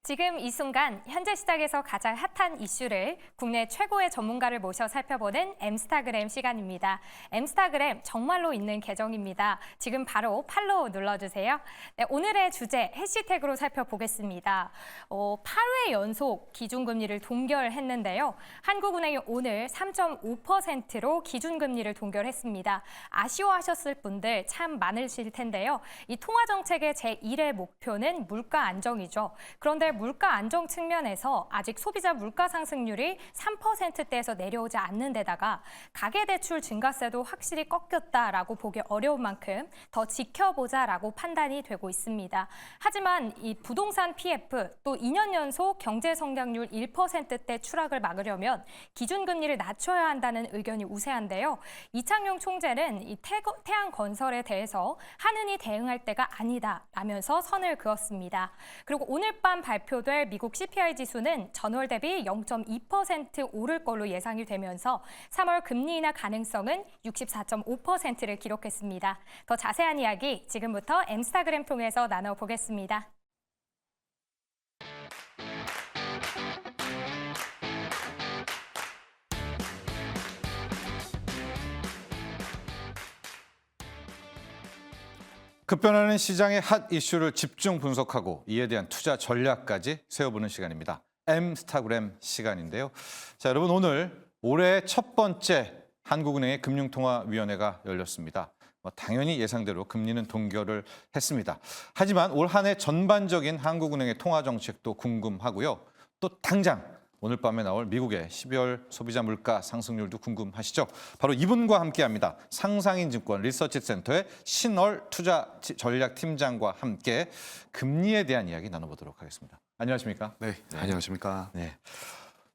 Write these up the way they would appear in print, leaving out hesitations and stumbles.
지금 이 순간 현재 시장에서 가장 핫한 이슈를 국내 최고의 전문가를 모셔 살펴보는 M스타그램 시간입니다. M스타그램 정말로 있는 계정입니다. 지금 바로 팔로우 눌러주세요. 네, 오늘의 주제 해시태그로 살펴보겠습니다. 8회 연속 기준금리를 동결했는데요. 한국은행이 오늘 3.5%로 기준금리를 동결했습니다. 아쉬워하셨을 분들 참 많으실 텐데요. 이 통화정책의 제1의 목표는 물가 안정이죠. 그런데 물가 안정 측면에서 아직 소비자 물가 상승률이 3%대에서 내려오지 않는 데다가 가계대출 증가세도 확실히 꺾였다라고 보기 어려운 만큼 더 지켜보자라고 판단이 되고 있습니다. 하지만 이 부동산 PF 또 2년 연속 경제 성장률 1%대 추락을 막으려면 기준금리를 낮춰야 한다는 의견이 우세한데요. 이창용 총재는 이 태양건설에 대해서 한은이 대응할 때가 아니다라면서 선을 그었습니다. 그리고 오늘 밤 발표될 미국 CPI 지수는 전월 대비 0.2% 오를 걸로 예상이 되면서 3월 금리 인하 가능성은 64.5%를 기록했습니다. 더 자세한 이야기 지금부터 M스타그램 통해서 나눠보겠습니다. 급변하는 시장의 핫 이슈를 집중 분석하고 이에 대한 투자 전략까지 세워보는 시간입니다. M스타그램 시간인데요. 자, 여러분 오늘 올해 첫 번째 한국은행의 금융통화위원회가 열렸습니다. 당연히 예상대로 금리는 동결을 했습니다. 하지만 올 한 해 전반적인 한국은행의 통화정책도 궁금하고요. 또 당장 오늘 밤에 나올 미국의 12월 소비자 물가 상승률도 궁금하시죠? 바로 이분과 함께합니다. 상상인증권 리서치센터의 신월 투자 전략팀장과 함께 금리에 대한 이야기 나눠보도록 하겠습니다. 안녕하십니까? 네, 안녕하십니까? 네.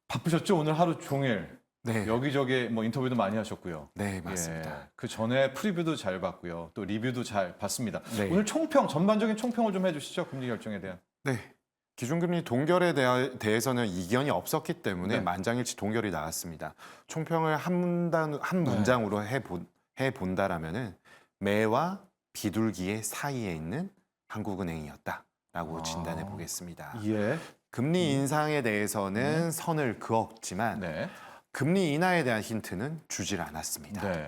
바쁘셨죠? 오늘 하루 종일 네, 여기저기 인터뷰도 많이 하셨고요. 네, 맞습니다. 예, 그 전에 프리뷰도 잘 봤고요. 또 리뷰도 잘 봤습니다. 네. 오늘 전반적인 총평을 좀 해주시죠. 금리 결정에 대한. 네, 기준금리 동결에 대해서는 이견이 없었기 때문에 네. 만장일치 동결이 나왔습니다. 총평을 한 문장으로 해본다라면은 매와 비둘기의 사이에 있는 한국은행이었다라고 진단해 보겠습니다. 예. 금리 인상에 대해서는 선을 그었지만 네. 금리 인하에 대한 힌트는 주질 않았습니다. 네.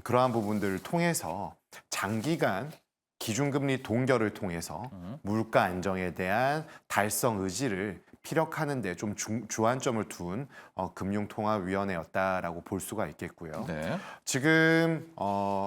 그러한 부분들을 통해서 장기간 기준금리 동결을 통해서 물가 안정에 대한 달성 의지를 피력하는 데 좀 주안점을 둔 금융통화위원회였다라고 볼 수가 있겠고요. 네. 지금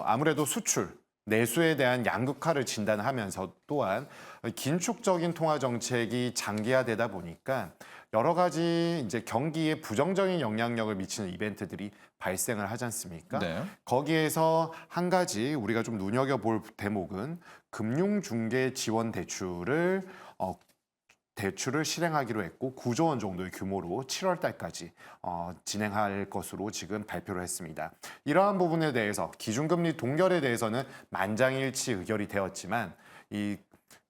아무래도 수출, 내수에 대한 양극화를 진단하면서 또한 긴축적인 통화 정책이 장기화되다 보니까 여러 가지 이제 경기에 부정적인 영향력을 미치는 이벤트들이 발생을 하지 않습니까? 네. 거기에서 한 가지 우리가 좀 눈여겨볼 대목은 금융중개 지원 대출을 실행하기로 했고 9조 원 정도의 규모로 7월 달까지 진행할 것으로 지금 발표를 했습니다. 이러한 부분에 대해서 기준금리 동결에 대해서는 만장일치 의결이 되었지만 이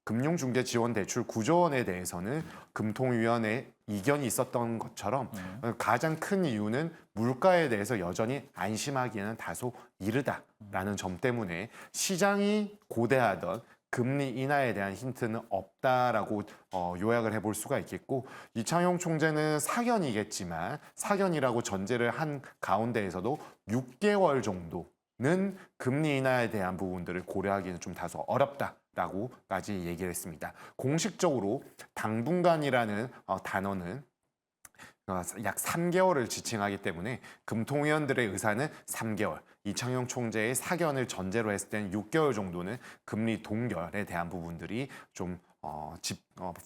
금융중개 지원 대출 9조 원에 대해서는 금통위원회 이견이 있었던 것처럼 가장 큰 이유는 물가에 대해서 여전히 안심하기에는 다소 이르다라는 점 때문에 시장이 고대하던 금리 인하에 대한 힌트는 없다라고 요약을 해볼 수가 있겠고 이창용 총재는 사견이겠지만 사견이라고 전제를 한 가운데에서도 6개월 정도는 금리 인하에 대한 부분들을 고려하기는 좀 다소 어렵다라고까지 얘기를 했습니다. 공식적으로 당분간이라는 단어는 약 3개월을 지칭하기 때문에 금통위원들의 의사는 3개월, 이창용 총재의 사견을 전제로 했을 때는 6개월 정도는 금리 동결에 대한 부분들이 좀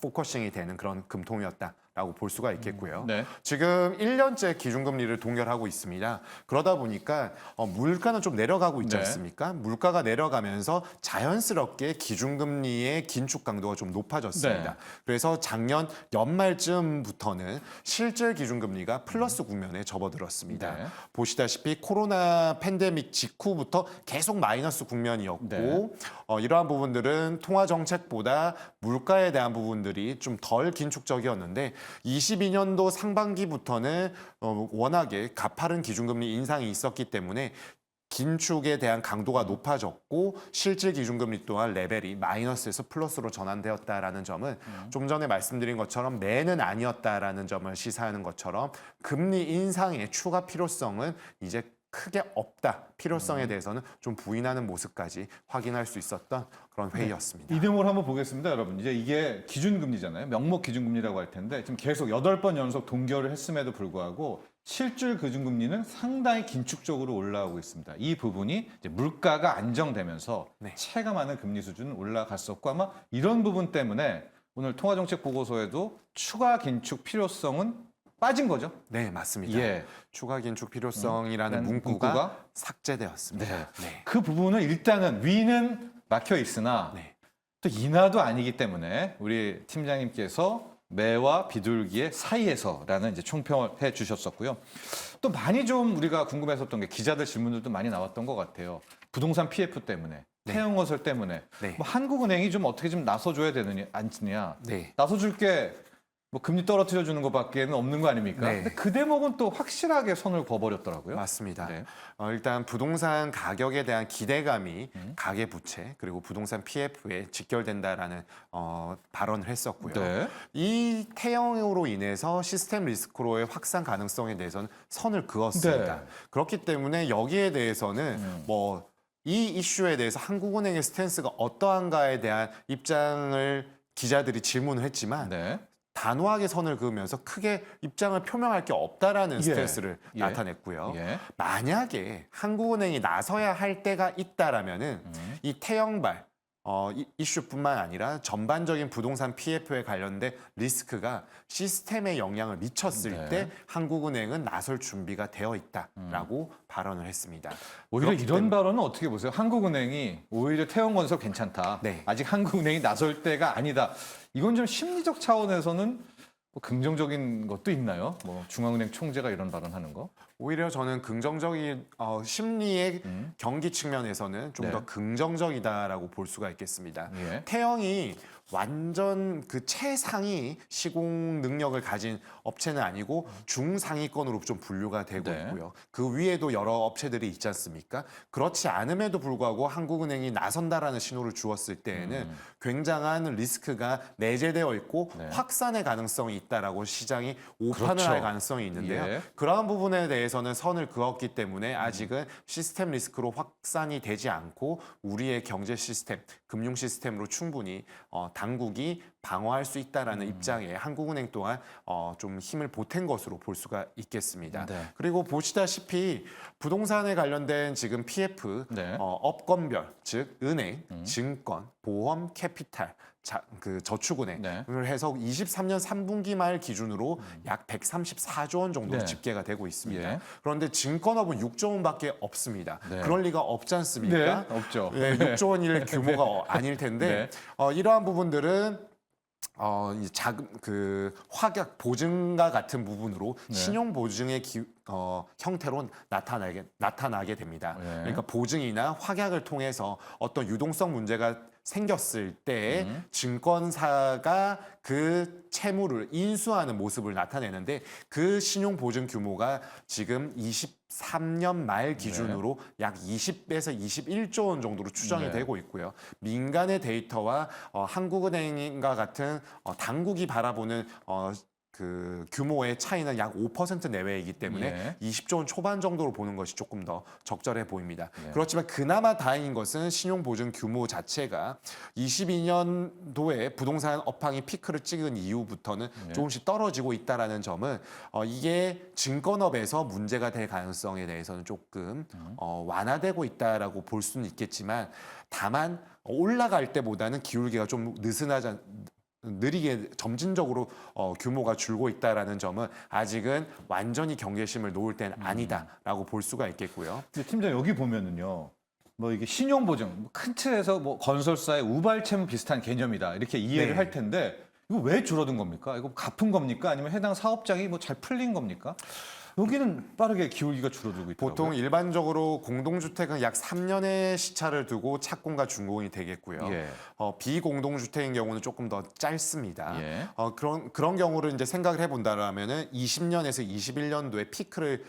포커싱이 되는 그런 금통이었다라고 볼 수가 있겠고요. 네. 지금 1년째 기준금리를 동결하고 있습니다. 그러다 보니까 물가는 좀 내려가고 있지 네. 않습니까? 물가가 내려가면서 자연스럽게 기준금리의 긴축 강도가 좀 높아졌습니다. 네. 그래서 작년 연말쯤부터는 실질 기준금리가 플러스 국면에 접어들었습니다. 네. 보시다시피 코로나 팬데믹 직후부터 계속 마이너스 국면이었고 네. 이러한 부분들은 통화 정책보다 물가에 대한 부분들이 좀 덜 긴축적이었는데 22년도 상반기부터는 워낙에 가파른 기준금리 인상이 있었기 때문에 긴축에 대한 강도가 높아졌고 실질 기준금리 또한 레벨이 마이너스에서 플러스로 전환되었다라는 점은 좀 전에 말씀드린 것처럼 매는 아니었다라는 점을 시사하는 것처럼 금리 인상의 추가 필요성은 이제 크게 없다. 필요성에 대해서는 좀 부인하는 모습까지 확인할 수 있었던 그런 회의였습니다. 이 대목을 한번 보겠습니다, 여러분. 이제 이게 기준금리잖아요. 명목 기준금리라고 할 텐데 지금 계속 8번 연속 동결을 했음에도 불구하고 실질 기준금리는 상당히 긴축적으로 올라오고 있습니다. 이 부분이 이제 물가가 안정되면서 네. 체감하는 금리 수준은 올라갔었고 아마 이런 부분 때문에 오늘 통화정책 보고서에도 추가 긴축 필요성은 빠진 거죠. 네, 맞습니다. 예. 추가 긴축 필요성이라는 라는 문구가 삭제되었습니다. 네. 그 부분은 일단은 위는 막혀 있으나 네. 또 인하도 아니기 때문에 우리 팀장님께서 매와 비둘기의 사이에서라는 이제 총평을 해 주셨었고요. 또 많이 좀 우리가 궁금했었던 게 기자들 질문들도 많이 나왔던 것 같아요. 부동산 PF 때문에, 네. 태형건설 때문에, 네. 뭐 한국은행이 좀 어떻게 좀 나서줘야 되느냐, 않느냐. 네. 나서줄 게 뭐 금리 떨어뜨려 주는 것밖에는 없는 거 아닙니까? 네. 근데 그 대목은 또 확실하게 선을 그어버렸더라고요. 맞습니다. 네. 일단 부동산 가격에 대한 기대감이 가계부채 그리고 부동산 PF에 직결된다라는 발언을 했었고요. 네. 이 태형으로 인해서 시스템 리스크로의 확산 가능성에 대해서는 선을 그었습니다. 네. 그렇기 때문에 여기에 대해서는 뭐 이 이슈에 대해서 한국은행의 스탠스가 어떠한가에 대한 입장을 기자들이 질문을 했지만 네. 단호하게 선을 그으면서 크게 입장을 표명할 게 없다라는 스탠스를 예. 나타냈고요. 예. 만약에 한국은행이 나서야 할 때가 있다라면은 이 태형발 이슈뿐만 아니라 전반적인 부동산 PF에 관련된 리스크가 시스템에 영향을 미쳤을 네. 때 한국은행은 나설 준비가 되어 있다라고 발언을 했습니다. 오히려 그렇기 이런 발언은 어떻게 보세요? 한국은행이 오히려 태형건설 괜찮다. 네. 아직 한국은행이 나설 때가 아니다. 이건 좀 심리적 차원에서는 뭐 긍정적인 것도 있나요? 뭐 중앙은행 총재가 이런 발언하는 거? 오히려 저는 긍정적인 심리의 경기 측면에서는 좀 네. 더 긍정적이다라고 볼 수가 있겠습니다. 예. 태형이 완전 그 최상위 시공 능력을 가진 업체는 아니고 중상위권으로 좀 분류가 되고 네. 있고요. 그 위에도 여러 업체들이 있지 않습니까? 그렇지 않음에도 불구하고 한국은행이 나선다라는 신호를 주었을 때에는 굉장한 리스크가 내재되어 있고 네. 확산의 가능성이 있다라고 시장이 오판을 그렇죠. 할 가능성이 있는데요. 예. 그러한 부분에 대해서는 선을 그었기 때문에 아직은 시스템 리스크로 확산이 되지 않고 우리의 경제 시스템, 금융 시스템으로 충분히 당국이 방어할 수 있다라는 입장에 한국은행 또한 좀 힘을 보탠 것으로 볼 수가 있겠습니다. 네. 그리고 보시다시피 부동산에 관련된 지금 PF 네. 업권별 즉 은행, 증권, 보험, 캐피탈 그 저축은행을 네. 해서 23년 3분기 말 기준으로 약 134조 원 정도로 네. 집계가 되고 있습니다. 예. 그런데 증권업은 6조 원밖에 없습니다. 네. 그럴 리가 없지 않습니까? 네, 없죠. 네, 6조 원일 규모가 아닐 텐데 이러한 부분들은 이제 자금 그 확약 보증과 같은 부분으로 신용 보증의 형태로 나타나게 됩니다. 네. 그러니까 보증이나 확약을 통해서 어떤 유동성 문제가 생겼을 때 증권사가 그 채무를 인수하는 모습을 나타내는데 그 신용 보증 규모가 지금 23년 말 기준으로 약 20에서 21조 원 정도로 추정이 네. 되고 있고요. 민간의 데이터와 한국은행과 같은 당국이 바라보는 그 규모의 차이는 약 5% 내외이기 때문에 예. 20조 원 초반 정도로 보는 것이 조금 더 적절해 보입니다. 예. 그렇지만 그나마 다행인 것은 신용보증 규모 자체가 22년도에 부동산 업황이 피크를 찍은 이후부터는 조금씩 떨어지고 있다라는 점은 이게 증권업에서 문제가 될 가능성에 대해서는 조금 완화되고 있다라고 볼 수는 있겠지만 다만 올라갈 때보다는 기울기가 좀 느리게 점진적으로 규모가 줄고 있다라는 점은 아직은 완전히 경계심을 놓을 때는 아니다라고 볼 수가 있겠고요. 근데 팀장 여기 보면은요. 뭐 이게 신용보증 큰 틀에서 뭐 건설사의 우발 채무 비슷한 개념이다 이렇게 이해를 네. 할 텐데 이거 왜 줄어든 겁니까? 이거 갚은 겁니까? 아니면 해당 사업장이 뭐 잘 풀린 겁니까? 여기는 빠르게 기울기가 줄어들고 있더라고요. 보통 일반적으로 공동주택은 약 3년의 시차를 두고 착공과 준공이 되겠고요. 예. 비공동주택인 경우는 조금 더 짧습니다. 예. 그런 경우를 이제 생각을 해본다라면은 20년에서 21년도에 피크를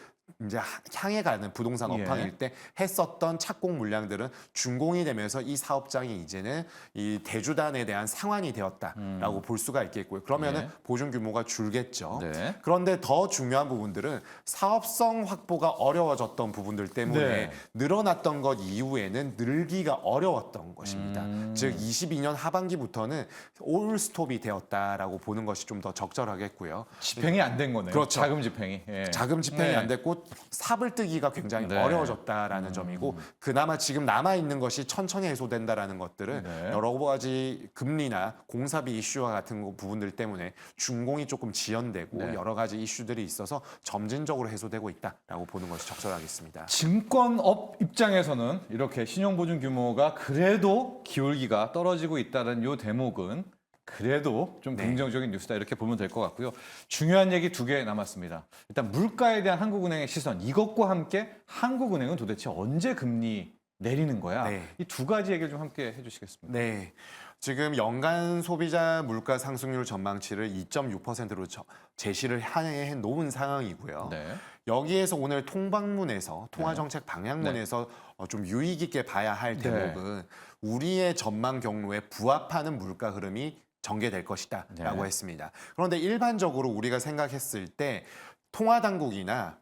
이제 향해 가는 부동산 예. 업황일 때 했었던 착공 물량들은 준공이 되면서 이 사업장이 이제는 이 대주단에 대한 상환이 되었다라고 볼 수가 있겠고요. 그러면은 예. 보증 규모가 줄겠죠. 네. 그런데 더 중요한 부분들은 사업성 확보가 어려워졌던 부분들 때문에 네. 늘어났던 것 이후에는 늘기가 어려웠던 것입니다. 즉 22년 하반기부터는 올 스톱이 되었다라고 보는 것이 좀 더 적절하겠고요. 집행이 안 된 거네요. 그렇죠. 자금 집행이. 예. 자금 집행이 네. 안 됐고 삽을 뜨기가 굉장히 네. 어려워졌다라는 점이고 그나마 지금 남아 있는 것이 천천히 해소된다라는 것들은 네. 여러 가지 금리나 공사비 이슈와 같은 부분들 때문에 준공이 조금 지연되고 네. 여러 가지 이슈들이 있어서 점진적으로 해소되고 있다라고 보는 것이 적절하겠습니다. 증권업 입장에서는 이렇게 신용보증 규모가 그래도 기울기가 떨어지고 있다는 요 대목은 그래도 좀 네. 긍정적인 뉴스다 이렇게 보면 될 것 같고요. 중요한 얘기 2개 남았습니다. 일단 물가에 대한 한국은행의 시선 이것과 함께 한국은행은 도대체 언제 금리 내리는 거야? 네. 이 2가지 얘기를 좀 함께 해주시겠습니까? 네. 지금 연간 소비자 물가 상승률 전망치를 2.6%로 제시를 해 놓은 상황이고요. 네. 여기에서 오늘 통화정책 방향문에서 좀 유의 깊게 봐야 할 네. 대목은 우리의 전망 경로에 부합하는 물가 흐름이 전개될 것이다라고 네. 했습니다. 그런데 일반적으로 우리가 생각했을 때 통화 당국이나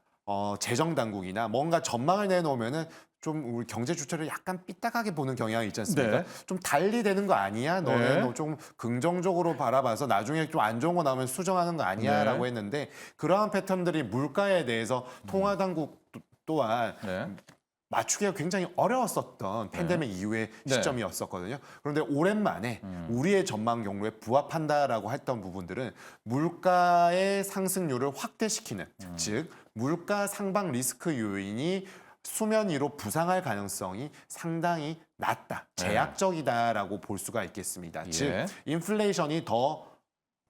재정 당국이나 뭔가 전망을 내놓으면은 좀 우리 경제 주체를 약간 삐딱하게 보는 경향이 있지 않습니까? 네. 좀 달리 되는 거 아니야? 네. 너는 좀 긍정적으로 바라봐서 나중에 좀 안 좋은 거 나오면 수정하는 거 아니야? 네. 라고 했는데 그러한 패턴들이 물가에 대해서 통화 당국 또한 네. 맞추기가 굉장히 어려웠었던 팬데믹 이후의 네. 시점이었었거든요. 그런데 오랜만에 우리의 전망 경로에 부합한다라고 했던 부분들은 물가의 상승률을 확대시키는 즉 물가 상방 리스크 요인이 수면 위로 부상할 가능성이 상당히 낮다, 제약적이다라고 볼 수가 있겠습니다. 예. 즉 인플레이션이 더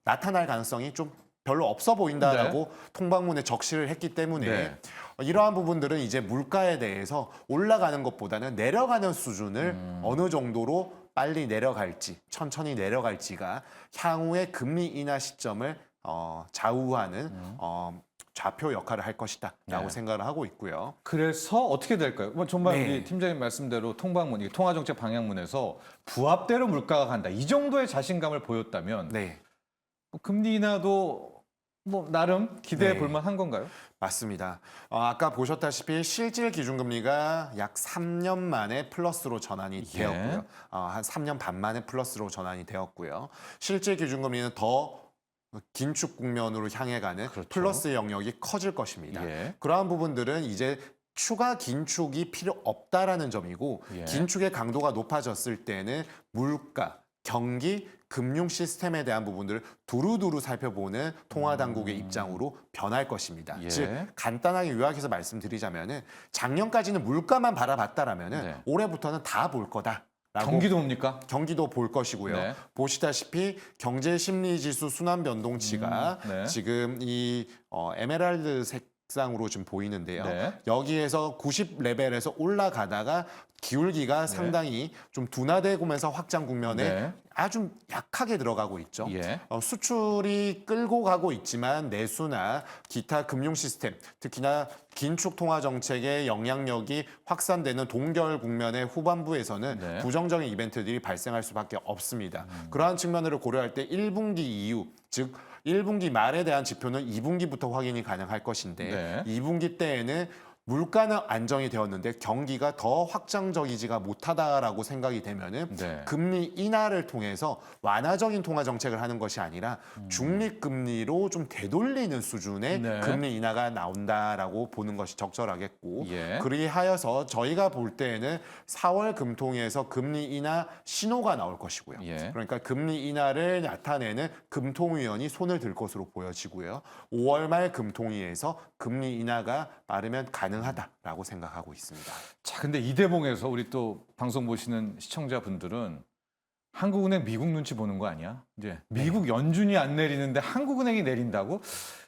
나타날 가능성이 좀 별로 없어 보인다라고 통방문에 적시를 했기 때문에 네. 이러한 부분들은 이제 물가에 대해서 올라가는 것보다는 내려가는 수준을 어느 정도로 빨리 내려갈지 천천히 내려갈지가 향후의 금리 인하 시점을 좌우하는 좌표 역할을 할 것이다라고 네. 생각을 하고 있고요. 그래서 어떻게 될까요? 뭐 정말 네. 우리 팀장님 말씀대로 통방문, 이게 통화정책 방향문에서 부합대로 물가가 간다. 이 정도의 자신감을 보였다면 네. 뭐 금리 인하도 뭐 나름 기대해 네. 볼 만한 건가요? 맞습니다. 아까 보셨다시피 실질 기준금리가 약 3년 만에 플러스로 전환이 되었고요. 한 3년 반 만에 플러스로 전환이 되었고요. 실질 기준금리는 더 긴축 국면으로 향해 가는 그렇죠. 플러스의 영역이 커질 것입니다. 예. 그러한 부분들은 이제 추가 긴축이 필요 없다라는 점이고 예. 긴축의 강도가 높아졌을 때는 물가, 경기, 금융 시스템에 대한 부분들을 두루두루 살펴보는 통화 당국의 입장으로 변할 것입니다. 예. 즉 간단하게 요약해서 말씀드리자면은 작년까지는 물가만 바라봤다라면은 네. 올해부터는 다 볼 거다. 경기도 뭡니까? 경기도 볼 것이고요. 네. 보시다시피 경제 심리 지수 순환 변동치가 네. 지금 이 에메랄드 색상으로 좀 보이는데요. 네. 여기에서 90 레벨에서 올라가다가 기울기가 상당히 좀 둔화되면서 확장 국면에 네. 아주 약하게 들어가고 있죠. 예. 수출이 끌고 가고 있지만 내수나 기타 금융 시스템, 특히나 긴축 통화 정책의 영향력이 확산되는 동결 국면의 후반부에서는 네. 부정적인 이벤트들이 발생할 수밖에 없습니다. 그러한 측면을 고려할 때 1분기 이후, 즉 1분기 말에 대한 지표는 2분기부터 확인이 가능할 것인데 네. 2분기 때에는 물가는 안정이 되었는데 경기가 더 확장적이지가 못하다라고 생각이 되면은 네. 금리 인하를 통해서 완화적인 통화 정책을 하는 것이 아니라 중립 금리로 좀 되돌리는 수준의 네. 금리 인하가 나온다라고 보는 것이 적절하겠고 예. 그리하여서 저희가 볼 때에는 4월 금통위에서 금리 인하 신호가 나올 것이고요. 예. 그러니까 금리 인하를 나타내는 금통위원이 손을 들 것으로 보여지고요. 5월 말 금통위에서 금리 인하가 빠르면 가능하다라고 생각하고 있습니다. 자, 근데 이 대목에서 우리 또 방송 보시는 시청자분들은 한국은행 미국 눈치 보는 거 아니야? 이제 미국 연준이 안 내리는데 한국은행이 내린다고?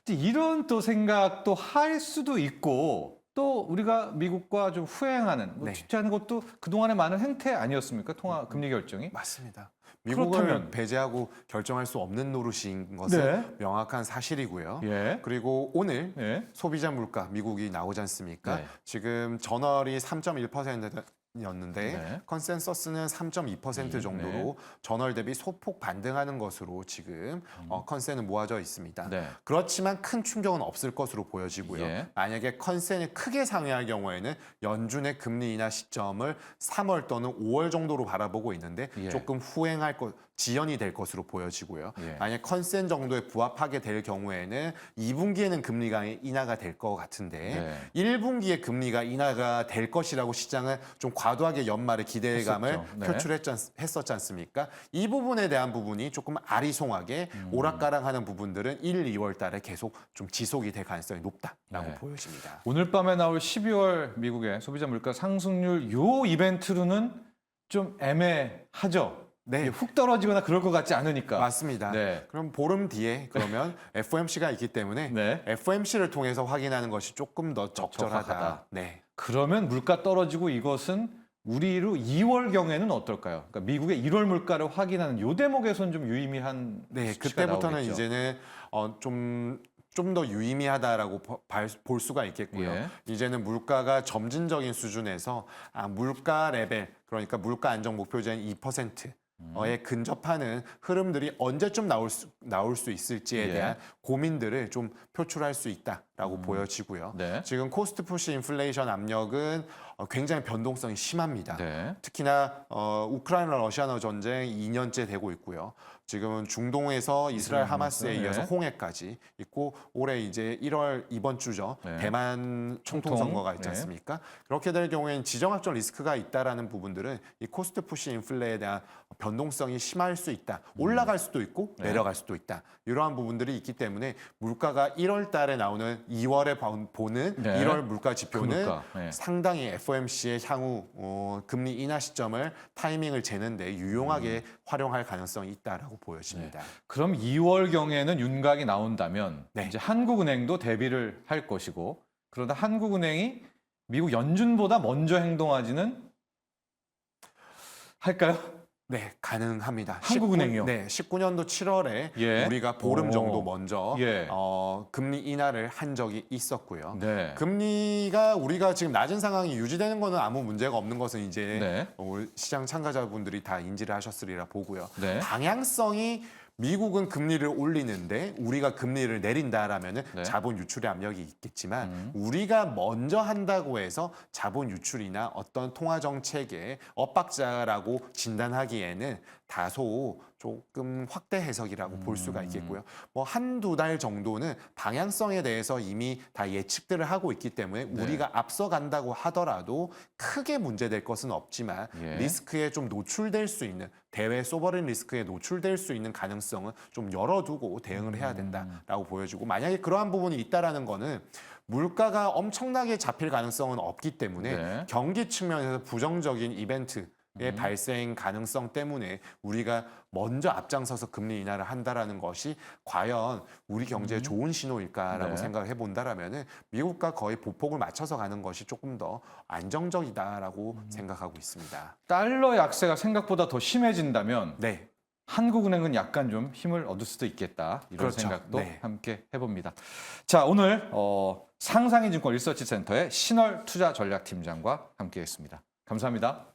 이제 이런 또 생각도 할 수도 있고 또 우리가 미국과 좀 후행하는 네. 직지하는 것도 그동안의 많은 행태 아니었습니까? 통화 금리 결정이. 맞습니다. 미국을 그렇다면 배제하고 결정할 수 없는 노릇인 것은 네. 명확한 사실이고요. 예. 그리고 오늘 예. 소비자 물가 미국이 나오지 않습니까? 네. 지금 전월이 3.1%였는데 네. 컨센서스는 3.2% 정도로 전월 대비 소폭 반등하는 것으로 지금 컨센은 모아져 있습니다. 네. 그렇지만 큰 충격은 없을 것으로 보여지고요. 예. 만약에 컨센이 크게 상회할 경우에는 연준의 금리 인하 시점을 3월 또는 5월 정도로 바라보고 있는데 예. 조금 후행할 것, 지연이 될 것으로 보여지고요. 예. 만약 컨센 정도에 부합하게 될 경우에는 2분기에는 금리가 인하가 될 것 같은데 네. 1분기에 금리가 인하가 될 것이라고 시장은 좀 과도하게 연말에 기대감을 했었죠. 네. 표출했었지 않습니까? 이 부분에 대한 부분이 조금 아리송하게 오락가락하는 부분들은 1, 2월 달에 계속 좀 지속이 될 가능성이 높다라고 네. 보여집니다. 오늘 밤에 나올 12월 미국의 소비자 물가 상승률 요 이벤트로는 좀 애매하죠. 네. 이게 훅 떨어지거나 그럴 것 같지 않으니까. 맞습니다. 네. 그럼 보름 뒤에 그러면 FOMC가 있기 때문에 네. FOMC를 통해서 확인하는 것이 조금 더 적절하다. 적합하다. 네. 그러면 물가 떨어지고 이것은 우리로 2월 경에는 어떨까요? 그러니까 미국의 1월 물가를 확인하는 요 대목에서는 좀 유의미한 네, 수치가 그때부터는 나오겠죠. 이제는 좀 더 유의미하다라고 볼 수가 있겠고요. 예. 이제는 물가가 점진적인 수준에서 물가 레벨, 그러니까 물가 안정 목표제인 2%에 근접하는 흐름들이 언제쯤 나올 수 있을지에 예. 대한 고민들을 좀 표출할 수 있다라고 보여지고요. 네. 지금 코스트 푸시 인플레이션 압력은 굉장히 변동성이 심합니다. 네. 특히나 우크라이나 러시아너 전쟁 2년째 되고 있고요. 지금은 중동에서 이스라엘 하마스에 네. 이어서 홍해까지 있고 올해 이제 1월 이번 주죠. 네. 대만 총통 선거가 있지 네. 않습니까? 그렇게 될 경우에는 지정학적 리스크가 있다라는 부분들은 이 코스트 푸시 인플레에 대한 변동성이 심할 수 있다. 올라갈 수도 있고 네. 내려갈 수도 있다. 이러한 부분들이 있기 때문에 물가가 1월 달에 나오는 2월에 보는 네. 1월 물가 지표는 물가. 네. 상당히 FOMC의 향후 금리 인하 시점을 타이밍을 재는데 유용하게 활용할 가능성이 있다라고 보여집니다. 그럼 2월 경에는 윤곽이 나온다면 네. 이제 한국은행도 대비를 할 것이고 그러다 한국은행이 미국 연준보다 먼저 행동하지는 할까요? 네, 가능합니다. 한국은행이요? 네, 19년도 7월에 예. 우리가 보름 오. 정도 먼저 예. 금리 인하를 한 적이 있었고요. 네. 금리가 우리가 지금 낮은 상황이 유지되는 거는 아무 문제가 없는 것은 이제 네. 시장 참가자분들이 다 인지를 하셨으리라 보고요. 네. 방향성이 미국은 금리를 올리는데 우리가 금리를 내린다라면은 네. 자본 유출의 압력이 있겠지만 우리가 먼저 한다고 해서 자본 유출이나 어떤 통화 정책의 엇박자라고 진단하기에는 다소 조금 확대 해석이라고 볼 수가 있겠고요. 뭐 한두 달 정도는 방향성에 대해서 이미 다 예측들을 하고 있기 때문에 네. 우리가 앞서간다고 하더라도 크게 문제될 것은 없지만 예. 리스크에 좀 노출될 수 있는 대외 소버린 리스크에 노출될 수 있는 가능성은 좀 열어두고 대응을 해야 된다라고 보여지고 만약에 그러한 부분이 있다라는 거는 물가가 엄청나게 잡힐 가능성은 없기 때문에 네. 경기 측면에서 부정적인 이벤트의 발생 가능성 때문에 우리가 먼저 앞장서서 금리 인하를 한다라는 것이 과연 우리 경제에 좋은 신호일까라고 네. 생각을 해본다라면은 미국과 거의 보폭을 맞춰서 가는 것이 조금 더 안정적이다라고 생각하고 있습니다. 달러 약세가 생각보다 더 심해진다면 네. 한국은행은 약간 좀 힘을 얻을 수도 있겠다. 이런 그렇죠. 생각도 네. 함께 해봅니다. 자, 오늘 상상인증권 리서치센터의 신월 투자전략팀장과 함께했습니다. 감사합니다.